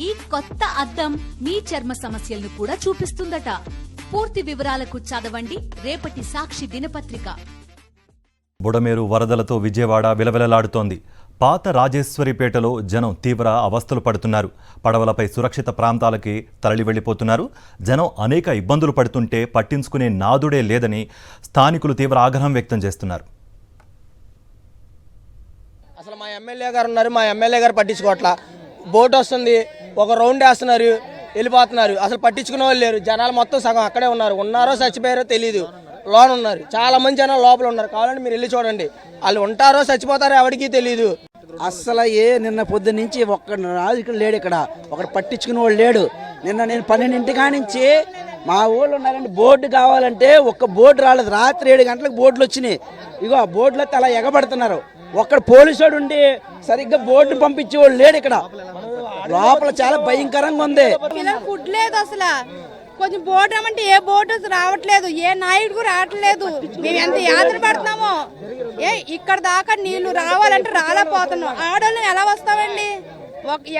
ఈ కొత్త అద్దం మీ చర్మ సమస్యలను కూడా చూపిస్తుందట. పూర్తి వివరాలకు చదవండి రేపటి సాక్షి దినపత్రిక. బుడమేరు వరదలతో విజయవాడ విలవిలలాడుతోంది. పాత రాజేశ్వరిపేటలో జనం తీవ్ర అవస్థలు పడుతున్నారు. పడవలపై సురక్షిత ప్రాంతాలకి తరలి వెళ్లిపోతున్నారు. జనం అనేక ఇబ్బందులు పడుతుంటే పట్టించుకునే నాదుడే లేదని స్థానికులు తీవ్ర ఆగ్రహం వ్యక్తం చేస్తున్నారు. అసలు మా ఎమ్మెల్యే గారు ఉన్నారు, మా ఎమ్మెల్యే గారు పట్టించుకోవట్లా. బోట్ వస్తుంది, ఒక రౌండ్ వేస్తున్నారు, వెళ్ళిపోతున్నారు. అసలు పట్టించుకునే వాళ్ళు లేరు. జనాలు మొత్తం సగం అక్కడే ఉన్నారో చచ్చిపోయారో తెలియదు. లోన్ ఉన్నారు, చాలా మంది జనాలు లోపల ఉన్నారు. కావాలంటే మీరు వెళ్ళి చూడండి. వాళ్ళు ఉంటారో చచ్చిపోతారో ఎవరికి తెలియదు. అస్సలు నిన్న పొద్దు నుంచి ఒక్క రాజుకుడు లేడు, ఇక్కడ ఒకటి పట్టించుకునే వాళ్ళు లేడు. నిన్న నేను 12 నుంచి మా ఊళ్ళో ఉన్నారండి. బోర్డు కావాలంటే ఒక్క బోర్డు రాలేదు. రాత్రి 7 గంటలకు బోర్డులు వచ్చినాయి. ఇగో ఆ బోర్డులో అలా ఎగబడుతున్నారు. ఒక్కడ పోలీసు వాడు ఉండి సరిగ్గా బోర్డు పంపించే వాళ్ళు లేడు. ఇక్కడ లోపల చాలా భయంకరంగా ఉంది. ఫుడ్ లేదు, అసలు కొంచెం బోట్ రమ్మంటే ఏ బోట్ రావట్లేదు, ఏ నాయుడు రావట్లేదు. మేము ఎంత యాత్ర పడుతున్నామో. ఇక్కడ దాకా నీళ్లు రావాలంటే రాలేకపోతున్నాం. ఆడోళ్ళు ఎలా వస్తామండి?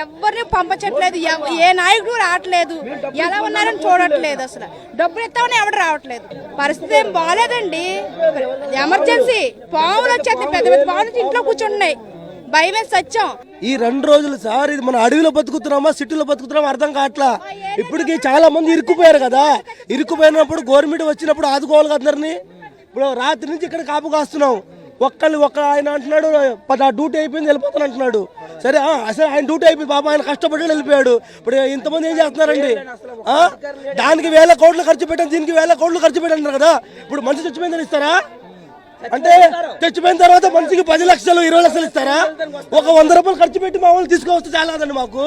ఎవరిని పంపించట్లేదు, ఏ నాయకుడు రావట్లేదు. ఎలా ఉన్నారని చూడట్లేదు. అసలు డబ్బులు ఇస్తామని ఎవరు రావట్లేదు. పరిస్థితి ఏం బాగాలేదండి. ఎమర్జెన్సీ పాములు వచ్చేది, పెద్ద పెద్ద పాములు ఇంట్లో కూర్చుంటున్నాయి. భయమే సత్యం. ఈ 2 రోజులు సార్ ఇది మన అడవిలో బతుకుతున్నామా సిటీలో బతుకుతున్నామా అర్థం కావట్లా. ఇప్పటికి చాలా మంది ఇరుక్కుపోయారు కదా. ఇరుక్కుపోయినప్పుడు గవర్నమెంట్ వచ్చినప్పుడు ఆదుకోవాలి కదా అందరినీ. ఇప్పుడు రాత్రి నుంచి ఇక్కడ కాపు కాస్తున్నాం. ఒక్క ఆయన అంటున్నాడు డ్యూటీ అయిపోయింది వెళ్ళిపోతాను అంటున్నాడు. సరే అసలు ఆయన డ్యూటీ అయిపోయింది, బాబా ఆయన కష్టపడి వెళ్ళిపోయాడు. ఇప్పుడు ఇంతమంది ఏం చేస్తున్నారండి? దానికి 1000 కోట్లు ఖర్చు పెట్టాను, దీనికి 1000 కోట్లు ఖర్చు పెట్టారు కదా. ఇప్పుడు మనిషి చచ్చిపోయిందని ఇస్తారా? అంటే చచ్చిపోయిన తర్వాత మనిషికి 10 లక్షలు 20 లక్షలు ఇస్తారా? ఒక 100 రూపాయలు ఖర్చు పెట్టి మా వాళ్ళు తీసుకొస్తే చాలా కదండి మాకు.